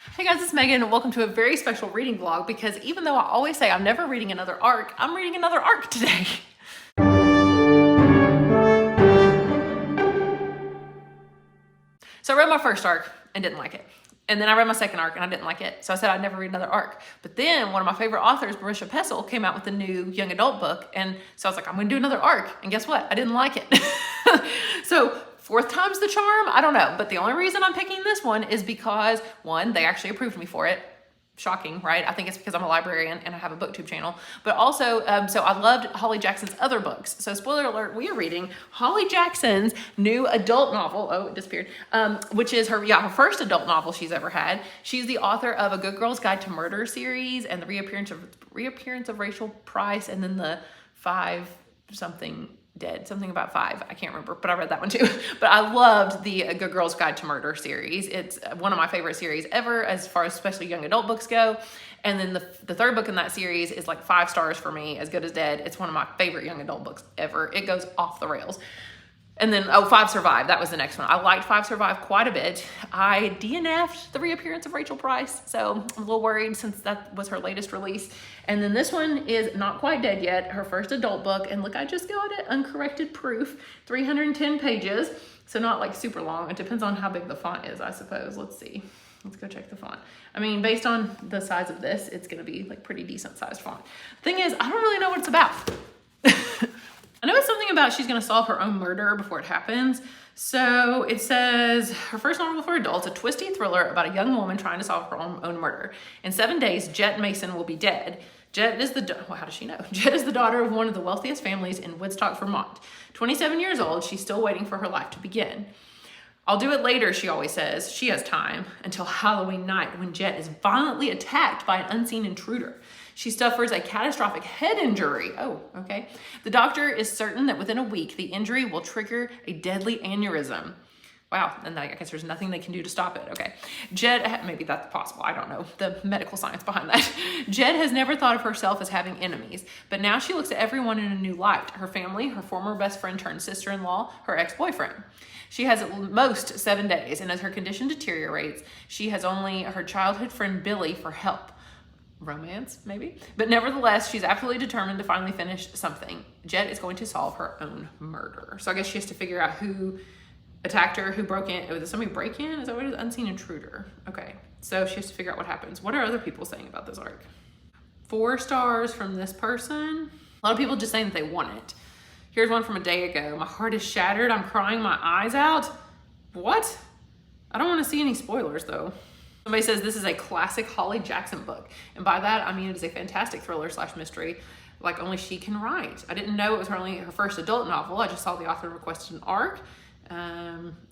Hey guys, it's Megan and welcome to a very special reading vlog because even though I always say I'm never reading another arc, I'm reading another arc today. So I read my first arc and didn't like it. And then I read my second arc and I didn't like it. So I said I'd never read another arc. But then one of my favorite authors, Marisha Pessl, came out with a new young adult book. And so I was like, I'm gonna do another arc. And guess what? I didn't like it. So fourth time's the charm? I don't know. But the only reason I'm picking this one is because, one, they actually approved me for it. Shocking, right? I think it's because I'm a librarian and I have a booktube channel. But also, so I loved Holly Jackson's other books. So spoiler alert, we are reading Holly Jackson's new adult novel. Oh, it disappeared. Which is her first adult novel she's ever had. She's the author of A Good Girl's Guide to Murder series and the reappearance of Rachel Price, and then the 5 something dead, something about 5. I can't remember, but I read that one too. But I loved the A Good Girl's Guide to Murder series. It's one of my favorite series ever as far as especially young adult books go. And then the third book in that series is like 5 stars for me, As Good as Dead. It's one of my favorite young adult books ever. It goes off the rails. And then, 5 Survive, that was the next one. I liked 5 Survive quite a bit. I DNF'd the reappearance of Rachel Price, so I'm a little worried since that was her latest release. And then this one is Not Quite Dead Yet, her first adult book. And look, I just got it, uncorrected proof, 310 pages. So not like super long. It depends on how big the font is, I suppose. Let's see. Let's go check the font. I mean, based on the size of this, it's gonna be like pretty decent sized font. Thing is, I don't really know what it's about. I know it's something about she's gonna solve her own murder before it happens. So it says, her first novel for adults, a twisty thriller about a young woman trying to solve her own murder. In 7 days, Jet Mason will be dead. Jet is well, how does she know? Jet is the daughter of one of the wealthiest families in Woodstock, Vermont. 27 years old, she's still waiting for her life to begin. I'll do it later, she always says. She has time until Halloween night when Jet is violently attacked by an unseen intruder. She suffers a catastrophic head injury. Oh, okay. The doctor is certain that within a week, the injury will trigger a deadly aneurysm. Wow, and I guess there's nothing they can do to stop it. Okay. Jed, maybe that's possible. I don't know the medical science behind that. Jed has never thought of herself as having enemies, but now she looks at everyone in a new light. Her family, her former best friend turned sister-in-law, her ex-boyfriend. She has at most 7 days, and as her condition deteriorates, she has only her childhood friend Billy for help. Romance, maybe? But nevertheless, she's absolutely determined to finally finish something. Jet is going to solve her own murder. So I guess she has to figure out who attacked her, who broke in. Did somebody break in? Is that what it is? Unseen intruder. Okay, so she has to figure out what happens. What are other people saying about this arc? 4 stars from this person. A lot of people just saying that they want it. Here's one from a day ago. My heart is shattered. I'm crying my eyes out. What? I don't want to see any spoilers though. Somebody says this is a classic Holly Jackson book. And by that, I mean it is a fantastic thriller / mystery like only she can write. I didn't know it was her first adult novel. I just saw the author requested an arc.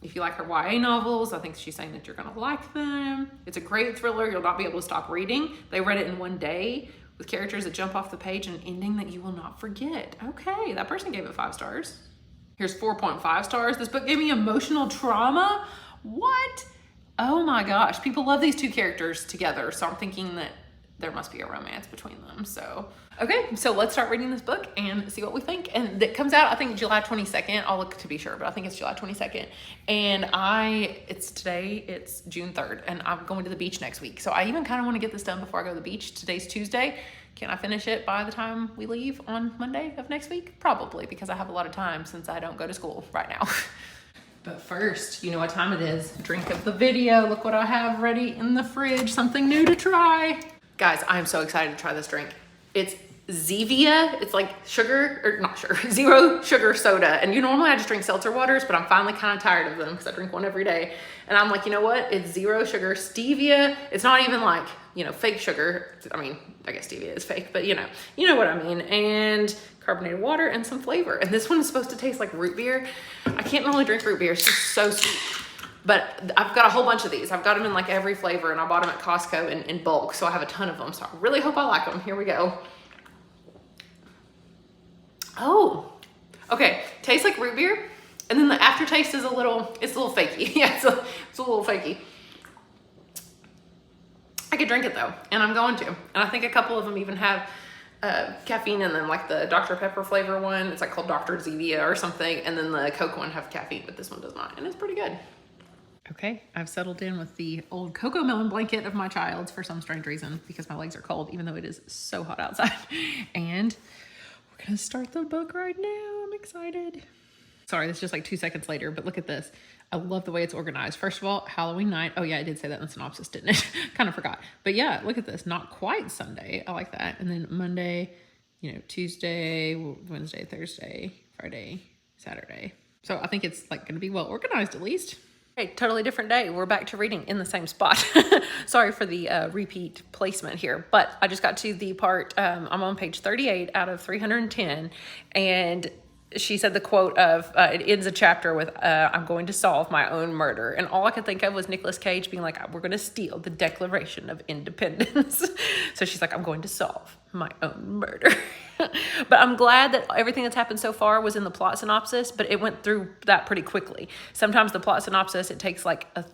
If you like her YA novels, I think she's saying that you're gonna like them. It's a great thriller. You'll not be able to stop reading. They read it in one day with characters that jump off the page and an ending that you will not forget. Okay, that person gave it 5 stars. Here's 4.5 stars. This book gave me emotional trauma. What? Oh my gosh, people love these 2 characters together, so I'm thinking that there must be a romance between them. So, okay, so let's start reading this book and see what we think. And it comes out, I think, July 22nd. I'll look to be sure, but I think it's July 22nd. And it's June 3rd, and I'm going to the beach next week. So I even kind of want to get this done before I go to the beach. Today's Tuesday. Can I finish it by the time we leave on Monday of next week? Probably, because I have a lot of time since I don't go to school right now. But first, you know what time it is. Drink of the video. Look what I have ready in the fridge. Something new to try. Guys, I'm so excited to try this drink. It's Zevia. It's like zero sugar soda. And normally I just drink seltzer waters, but I'm finally kind of tired of them because I drink one every day. And I'm like, you know what? It's 0 sugar stevia. It's not even like, fake sugar. I mean, I guess stevia is fake, but you know what I mean. And carbonated water and some flavor. And this one is supposed to taste like root beer. I can't normally drink root beer. It's just so sweet. But I've got a whole bunch of these. I've got them in like every flavor, and I bought them at Costco in bulk. So I have a ton of them. So I really hope I like them. Here we go. Oh, okay. Tastes like root beer. And then the aftertaste is it's a little fakey. Yeah, it's a little fakey. I could drink it though, and I'm going to. And I think a couple of them even have caffeine, and then like the Dr. Pepper flavor one, it's like called Dr. Zevia or something. And then the Coke one have caffeine, but this one does not. And it's pretty good. Okay, I've settled in with the old cocoa melon blanket of my child's for some strange reason, because my legs are cold, even though it is so hot outside. And we're gonna start the book right now. I'm excited. Sorry, this is just like 2 seconds later, but look at this. I love the way it's organized. First of all, Halloween night. Oh yeah, I did say that in the synopsis, didn't it? Kind of forgot. But yeah, look at this. Not quite Sunday. I like that. And then Monday, you know, Tuesday, Wednesday, Thursday, Friday, Saturday. So I think it's like gonna be well organized at least. Okay, totally different day. We're back to reading in the same spot. Sorry for the repeat placement here, but I just got to the part, I'm on page 38 out of 310, and she said the quote of, it ends a chapter with, I'm going to solve my own murder. And all I could think of was Nicolas Cage being like, we're going to steal the Declaration of Independence. So she's like, I'm going to solve my own murder. But I'm glad that everything that's happened so far was in the plot synopsis, but it went through that pretty quickly. Sometimes the plot synopsis, it takes like a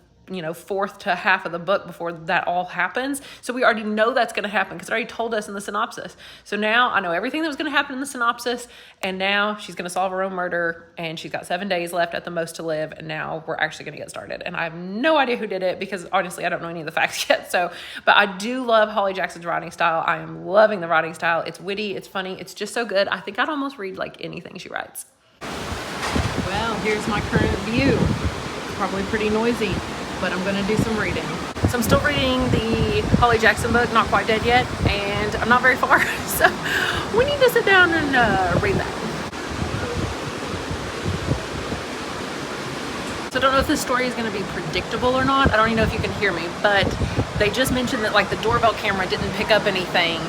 fourth to half of the book before that all happens. So we already know that's going to happen because it already told us in the synopsis. So now I know everything that was going to happen in the synopsis, and now she's going to solve her own murder, and she's got 7 days left at the most to live, and now we're actually going to get started. And I have no idea who did it because honestly, I don't know any of the facts yet. So, but I do love Holly Jackson's writing style. I am loving the writing style. It's witty, it's funny, it's just so good. I think I'd almost read like anything she writes. Well, here's my current view. It's probably pretty noisy, but I'm gonna do some reading. So I'm still reading the Holly Jackson book, Not Quite Dead Yet, and I'm not very far, so we need to sit down and read that. So I don't know if this story is gonna be predictable or not. I don't even know if you can hear me, but they just mentioned that like the doorbell camera didn't pick up anything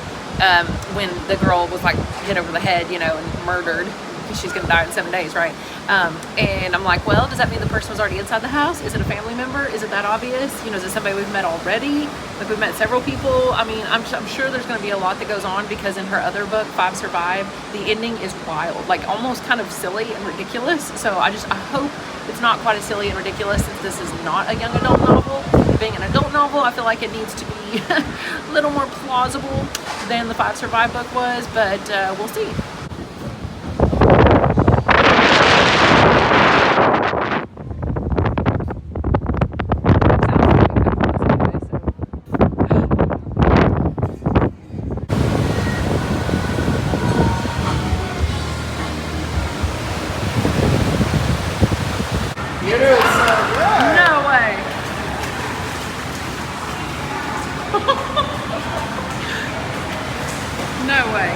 when the girl was like hit over the head, and murdered. She's gonna die in 7 days, right? And I'm like, well, does that mean the person was already inside the house? Is it a family member? Is it that obvious? Is it somebody we've met already? Like we've met several people. I mean, I'm sure there's gonna be a lot that goes on because in her other book, 5 Survive, the ending is wild, like almost kind of silly and ridiculous. So I hope it's not quite as silly and ridiculous since this is not a young adult novel. Being an adult novel, I feel like it needs to be a little more plausible than the 5 Survive book was, but we'll see. No way. No way.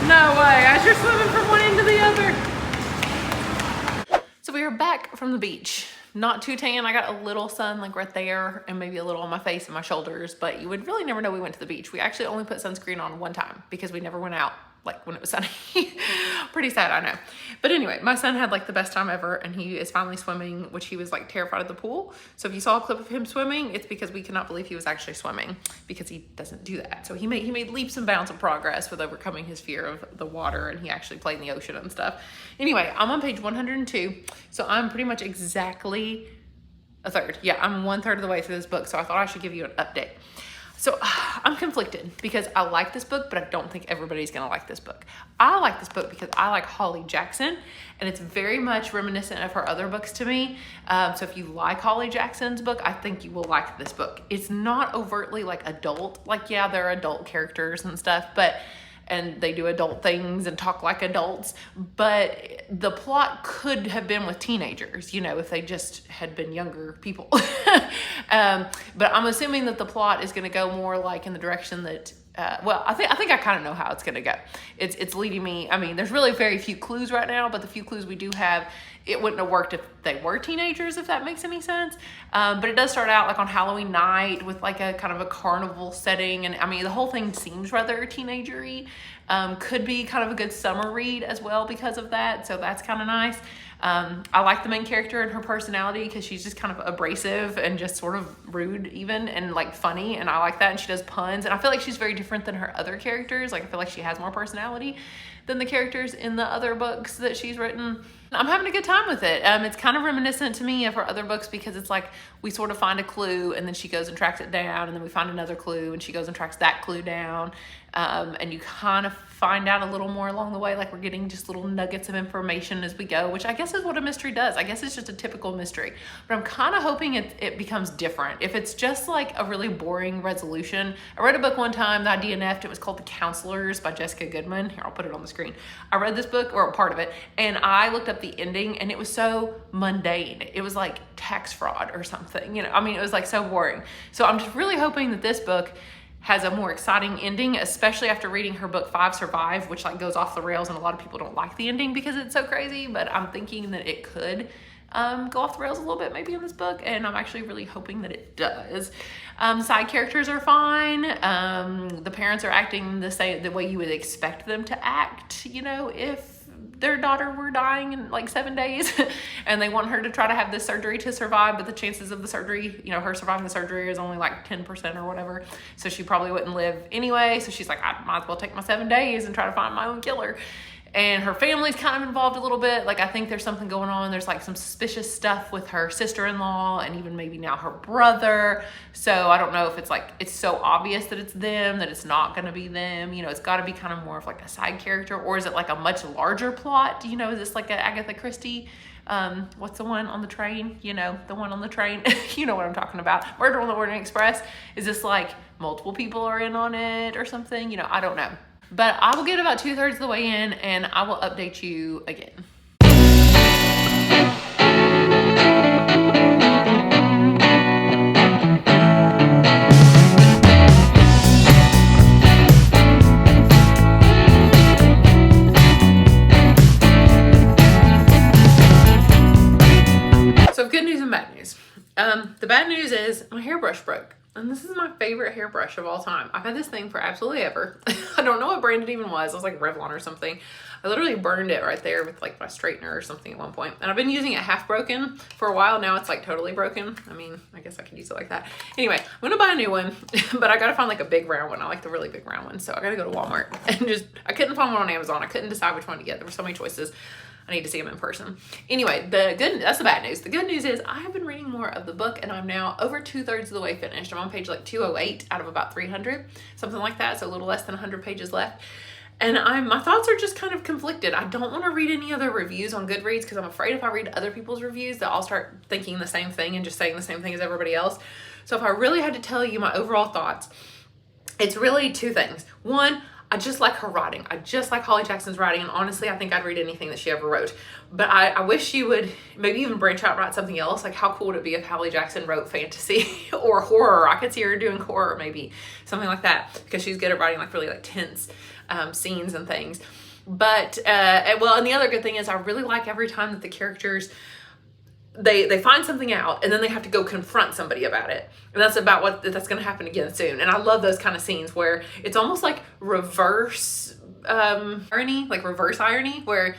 No way. As you're swimming from one end to the other. So we are back from the beach. Not too tan. I got a little sun like right there and maybe a little on my face and my shoulders, but you would really never know we went to the beach. We actually only put sunscreen on one time because we never went out like when it was sunny. Pretty sad, I know. But anyway, my son had like the best time ever and he is finally swimming, which he was like terrified of the pool. So if you saw a clip of him swimming, it's because we could not believe he was actually swimming because he doesn't do that. So he made leaps and bounds of progress with overcoming his fear of the water, and he actually played in the ocean and stuff. Anyway, I'm on page 102. So I'm pretty much exactly a third. Yeah, I'm 1/3 of the way through this book. So I thought I should give you an update. So I'm conflicted because I like this book, but I don't think everybody's gonna like this book. I like this book because I like Holly Jackson, and it's very much reminiscent of her other books to me. So if you like Holly Jackson's book, I think you will like this book. It's not overtly like adult, like yeah, there are adult characters and stuff, and they do adult things and talk like adults, but the plot could have been with teenagers, if they just had been younger people. But I'm assuming that the plot is gonna go more like in the direction that, well, I think I kind of know how it's gonna go. It's leading me, I mean, there's really very few clues right now, but the few clues we do have, it wouldn't have worked if they were teenagers, if that makes any sense. But it does start out like on Halloween night with like a kind of a carnival setting. And I mean, the whole thing seems rather teenager-y. Could be kind of a good summer read as well because of that. So that's kind of nice. I like the main character and her personality because she's just kind of abrasive and just sort of rude even and like funny. And I like that. And she does puns. And I feel like she's very different than her other characters. Like I feel like she has more personality than the characters in the other books that she's written. I'm having a good time with it. It's kind of reminiscent to me of her other books because it's like we sort of find a clue and then she goes and tracks it down, and then we find another clue and she goes and tracks that clue down. And you kind of find out a little more along the way, like we're getting just little nuggets of information as we go, which I guess is what a mystery does. I guess it's just a typical mystery, but I'm kind of hoping it becomes different. If it's just like a really boring resolution. I read a book one time that I DNF'd. It was called The Counselors by Jessica Goodman. Here, I'll put it on the screen. I read this book, or part of it, and I looked up the ending and it was so mundane. It was like tax fraud or something, you know, I mean, it was like so boring. So I'm just really hoping that this book has a more exciting ending, especially after reading her book 5 Survive, which like goes off the rails, and a lot of people don't like the ending because it's so crazy, but I'm thinking that it could go off the rails a little bit maybe in this book, and I'm actually really hoping that it does. Side characters are fine. The parents are acting the way you would expect them to act, you know, if their daughter were dying in like 7 days and they want her to try to have this surgery to survive, but the chances of the surgery, you know, her surviving the surgery is only like 10% or whatever. So she probably wouldn't live anyway. So she's like, I might as well take my 7 days and try to find my own killer. And her family's kind of involved a little bit. Like, I think there's something going on. There's like some suspicious stuff with her sister-in-law and even maybe now her brother. So I don't know if it's like, it's so obvious that it's them, that it's not going to be them. You know, it's got to be kind of more of like a side character, or is it like a much larger plot? You know, is this like a Agatha Christie? What's the one on the train? You know, the one on the train, you know what I'm talking about. Murder on the Orient Express. Is this like multiple people are in on it or something? You know, I don't know. But I will get about 2/3 of the way in and I will update you again. So good news and bad news. The bad news is my hairbrush broke. And this is my favorite hairbrush of all time. I've had this thing for absolutely ever. I don't know what brand it even was. It was like Revlon or something. I literally burned it right there with like my straightener or something at one point. And I've been using it half broken for a while. Now it's like totally broken. I mean, I guess I could use it like that. Anyway, I'm gonna buy a new one, but I gotta find like a big round one. I like the really big round one. So I gotta go to Walmart and I couldn't find one on Amazon. I couldn't decide which one to get. There were so many choices. I need to see them in person. Anyway, that's the bad news. The good news is I have been reading more of the book and I'm now over 2/3 of the way finished. I'm on page like 208 out of about 300, something like that. So a little less than 100 pages left. And my thoughts are just kind of conflicted. I don't want to read any other reviews on Goodreads because I'm afraid if I read other people's reviews that I'll start thinking the same thing and just saying the same thing as everybody else. So if I really had to tell you my overall thoughts, it's really two things. One, I just like her writing. I just like Holly Jackson's writing, and honestly, I think I'd read anything that she ever wrote. But I wish she would maybe even branch out and write something else. Like, how cool would it be if Holly Jackson wrote fantasy or horror? I could see her doing horror, maybe something like that, because she's good at writing like really like tense scenes and things. But well, and the other good thing is I really like every time that the characters they find something out and then they have to go confront somebody about it. And that's about what that's going to happen again soon. And I love those kind of scenes where it's almost like reverse irony, where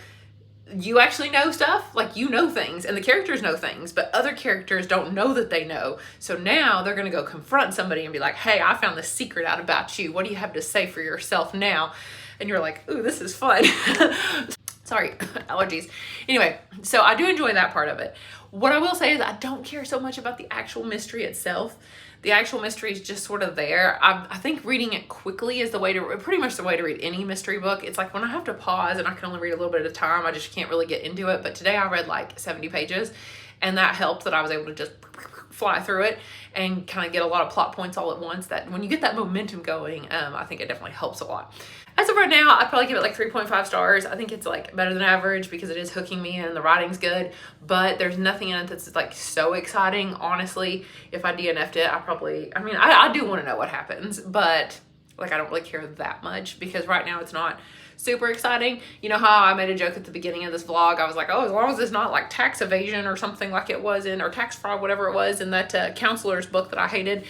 you actually know stuff, like you know things and the characters know things, but other characters don't know that they know. So now they're going to go confront somebody and be like, hey, I found this secret out about you. What do you have to say for yourself now? And you're like, ooh, this is fun. Sorry, allergies. Anyway, so I do enjoy that part of it. What I will say is I don't care so much about the actual mystery itself. The actual mystery is just sort of there. I think reading it quickly is pretty much the way to read any mystery book. It's like when I have to pause and I can only read a little bit at a time, I just can't really get into it. But today I read like 70 pages and that helped that I was able to just fly through it and kind of get a lot of plot points all at once. That when you get that momentum going, I think it definitely helps a lot. As of right now, I'd probably give it like 3.5 stars. I think it's like better than average because it is hooking me and the writing's good, but there's nothing in it that's like so exciting. Honestly, if I DNF'd it, I do want to know what happens, but like I don't really care that much because right now it's not super exciting. You know how I made a joke at the beginning of this vlog? I was like, oh, as long as it's not like tax evasion or something like it was or tax fraud, whatever it was in that counselor's book that I hated.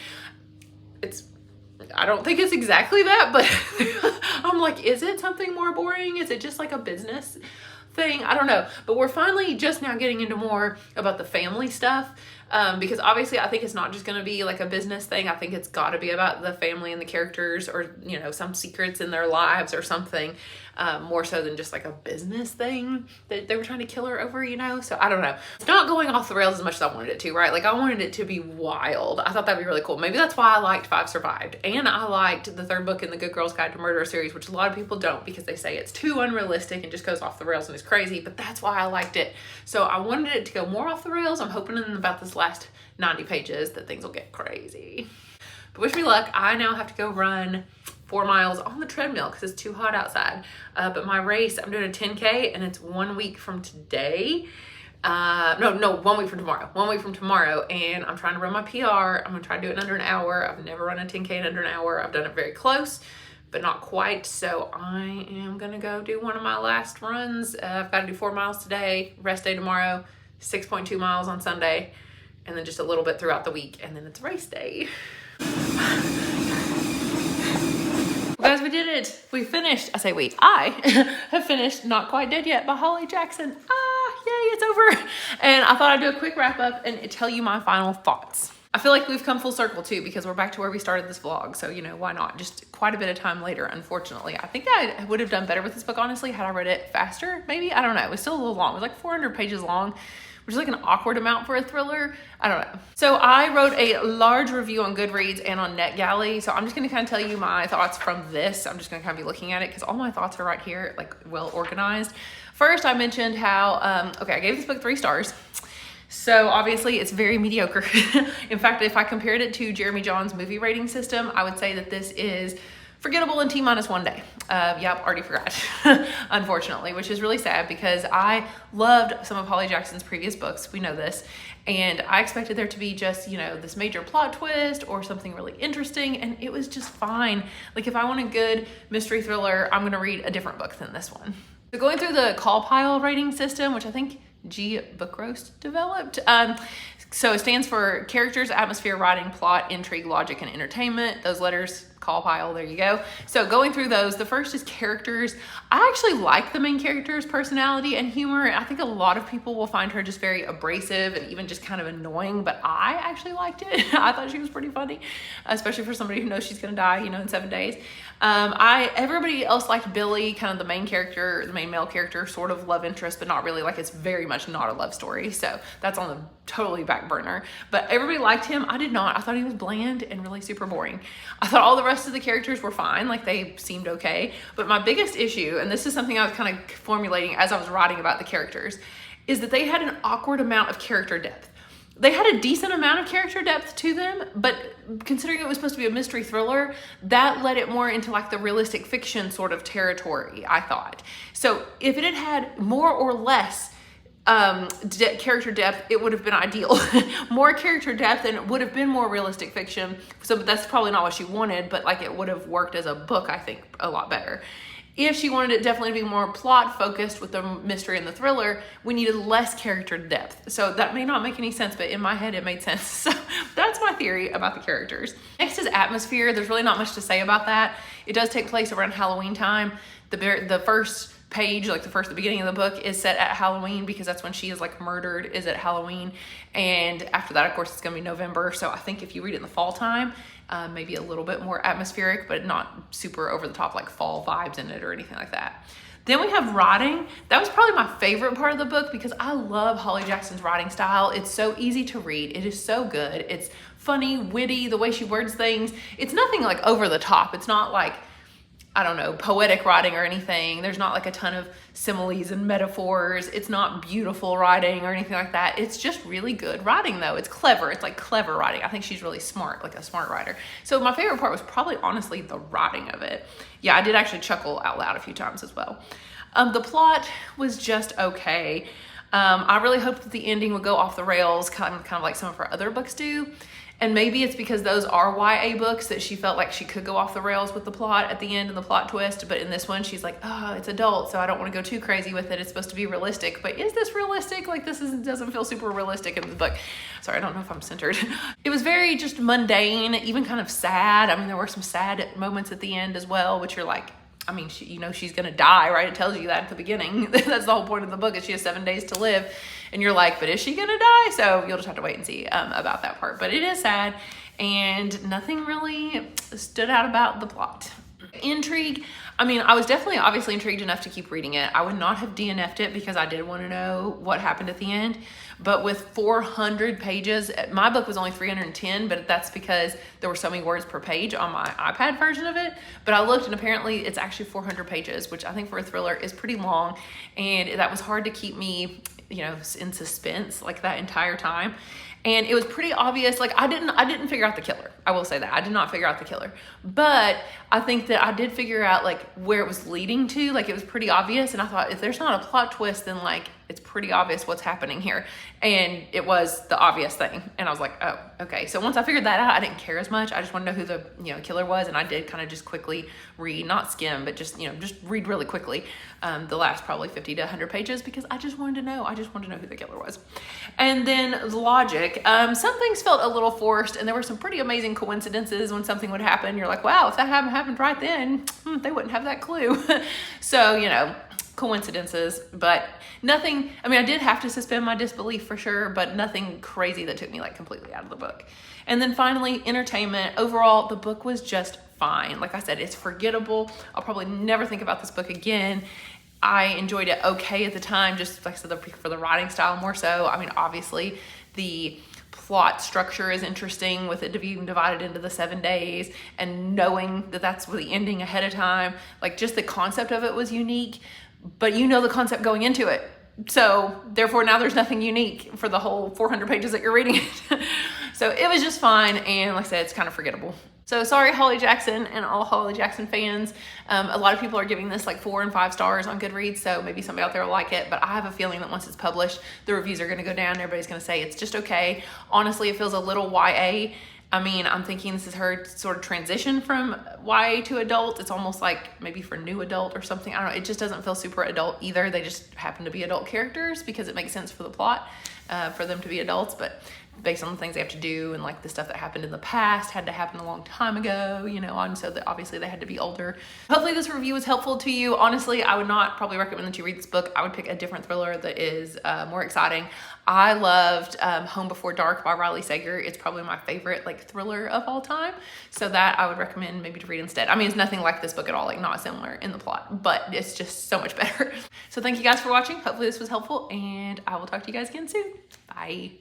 I don't think it's exactly that, but I'm like, is it something more boring? Is it just like a business thing? I don't know. But we're finally just now getting into more about the family stuff. because obviously I think it's not just going to be like a business thing. I think it's got to be about the family and the characters, or, you know, some secrets in their lives or something, more so than just like a business thing that they were trying to kill her over, you know? So I don't know. It's not going off the rails as much as I wanted it to, right? Like I wanted it to be wild. I thought that'd be really cool. Maybe that's why I liked Five Survived. And I liked the third book in the Good Girl's Guide to Murder series, which a lot of people don't, because they say it's too unrealistic and just goes off the rails and is crazy, but that's why I liked it. So I wanted it to go more off the rails. I'm hoping in about this last 90 pages that things will get crazy. But wish me luck. I now have to go run 4 miles on the treadmill because it's too hot outside. But my race, I'm doing a 10K and it's 1 week from today. No, 1 week from tomorrow. 1 week from tomorrow, and I'm trying to run my PR. I'm gonna try to do it in under an hour. I've never run a 10K in under an hour. I've done it very close, but not quite. So I am gonna go do one of my last runs. I've got to do 4 miles today, rest day tomorrow, 6.2 miles on Sunday, and then just a little bit throughout the week, and then it's race day. Well, guys, we did it. We finished. I say we. I have finished Not Quite Dead Yet by Holly Jackson. Yay, it's over. And I thought I'd do a quick wrap up and tell you my final thoughts. I feel like we've come full circle too, because we're back to where we started this vlog. So, you know, why not? Just quite a bit of time later, unfortunately. I think I would have done better with this book, honestly, had I read it faster, maybe. I don't know. It was still a little long. It was like 400 pages long, which is like an awkward amount for a thriller. I don't know. So I wrote a large review on Goodreads and on NetGalley. So I'm just going to kind of tell you my thoughts from this. I'm just going to kind of be looking at it because all my thoughts are right here, like well organized. First, I mentioned how, okay, I gave this book 3 stars. So obviously it's very mediocre. In fact, if I compared it to Jeremy John's movie rating system, I would say that this is forgettable in T-1 day. Yep, already forgot, unfortunately, which is really sad because I loved some of Holly Jackson's previous books. We know this. And I expected there to be just, you know, this major plot twist or something really interesting. And it was just fine. Like if I want a good mystery thriller, I'm going to read a different book than this one. So going through the call pile rating system, which I think G. Book Roast developed. So it stands for characters, atmosphere, writing, plot, intrigue, logic, and entertainment. Those letters, call pile, there you go. So going through those, the first is characters. I actually like the main character's personality and humor. I think a lot of people will find her just very abrasive and even just kind of annoying, but I actually liked it. I thought she was pretty funny, especially for somebody who knows she's gonna die, you know, in 7 days. Everybody else liked Billy, kind of the main character, the main male character, sort of love interest, but not really. Like it's very much not a love story. So that's on the totally back burner. But everybody liked him. I did not. I thought he was bland and really super boring. I thought all the rest of the characters were fine. Like they seemed okay. But my biggest issue, and this is something I was kind of formulating as I was writing about the characters, is that they had an awkward amount of character depth. They had a decent amount of character depth to them, but considering it was supposed to be a mystery thriller, that led it more into like the realistic fiction sort of territory, I thought. So if it had had more or less character depth, it would have been ideal. More character depth and it would have been more realistic fiction. So that's probably not what she wanted, but like it would have worked as a book, I think, a lot better. If she wanted it definitely to be more plot focused with the mystery and the thriller, we needed less character depth. So that may not make any sense, but in my head it made sense. So that's my theory about the characters. Next is atmosphere. There's really not much to say about that. It does take place around Halloween time. The first page, like the beginning of the book is set at Halloween because that's when she is like murdered, is at Halloween. And after that, of course, it's gonna be November. So I think if you read it in the fall time, maybe a little bit more atmospheric, but not super over the top, like fall vibes in it or anything like that. Then we have writing. That was probably my favorite part of the book because I love Holly Jackson's writing style. It's so easy to read. It is so good. It's funny, witty, the way she words things. It's nothing like over the top. It's not like, I don't know, poetic writing or anything. There's not like a ton of similes and metaphors. It's not beautiful writing or anything like that. It's just really good writing though. It's clever. It's like clever writing. I think she's really smart, like a smart writer. So my favorite part was probably honestly the writing of it. Yeah, I did actually chuckle out loud a few times as well. The plot was just okay. I really hoped that the ending would go off the rails, kind of like some of her other books do. And maybe it's because those are YA books that she felt like she could go off the rails with the plot at the end and the plot twist. But in this one, she's like, oh, it's adult, so I don't want to go too crazy with it. It's supposed to be realistic. But is this realistic? Like doesn't feel super realistic in the book. Sorry, I don't know if I'm centered. It was very just mundane, even kind of sad. I mean, there were some sad moments at the end as well, which you're like, I mean, she's gonna die, right? It tells you that at the beginning. That's the whole point of the book, is she has 7 days to live. And you're like, but is she gonna die? So you'll just have to wait and see about that part. But it is sad, and nothing really stood out about the plot. Intrigue, I mean, I was definitely obviously intrigued enough to keep reading it. I would not have DNF'd it because I did want to know what happened at the end. But with 400 pages, my book was only 310, but that's because there were so many words per page on my iPad version of it. But I looked, and apparently it's actually 400 pages, which I think for a thriller is pretty long. And that was hard to keep me, in suspense like that entire time. And it was pretty obvious. Like I didn't figure out the killer. I will say that I did not figure out the killer, but I think that I did figure out like where it was leading to. Like it was pretty obvious. And I thought, if there's not a plot twist, then like it's pretty obvious what's happening here. And it was the obvious thing. And I was like, oh, okay. So once I figured that out, I didn't care as much. I just wanted to know who the killer was. And I did kind of just quickly read, not skim, but just read really quickly the last probably 50 to 100 pages, because I just wanted to know. I just wanted to know who the killer was. And then the logic. Some things felt a little forced, and there were some pretty amazing coincidences when something would happen. You're like, wow, if that hadn't happened right then, they wouldn't have that clue. So, coincidences, but nothing. I mean, I did have to suspend my disbelief for sure, but nothing crazy that took me like completely out of the book. And then finally, entertainment. Overall, the book was just fine. Like I said, it's forgettable. I'll probably never think about this book again. I enjoyed it okay at the time, just like I said, for the writing style more so. I mean, obviously the plot structure is interesting with it being divided into the 7 days, and knowing that that's the ending ahead of time. Like just the concept of it was unique, but the concept going into it. So therefore now there's nothing unique for the whole 400 pages that you're reading it. So it was just fine. And like I said, it's kind of forgettable. So sorry, Holly Jackson and all Holly Jackson fans. A lot of people are giving this like 4 and 5 stars on Goodreads. So maybe somebody out there will like it, but I have a feeling that once it's published, the reviews are going to go down. Everybody's going to say it's just okay. Honestly, it feels a little YA. I mean, I'm thinking this is her sort of transition from YA to adult. It's almost like maybe for new adult or something. I don't know. It just doesn't feel super adult either. They just happen to be adult characters because it makes sense for the plot for them to be adults. But based on the things they have to do and like the stuff that happened in the past had to happen a long time ago, and so that obviously they had to be older. Hopefully this review was helpful to you. Honestly, I would not probably recommend that you read this book. I would pick a different thriller that is more exciting. I loved Home Before Dark by Riley Sager. It's probably my favorite like thriller of all time. So that I would recommend maybe to read instead. I mean, it's nothing like this book at all, like not similar in the plot, but it's just so much better. So thank you guys for watching. Hopefully this was helpful, and I will talk to you guys again soon. Bye.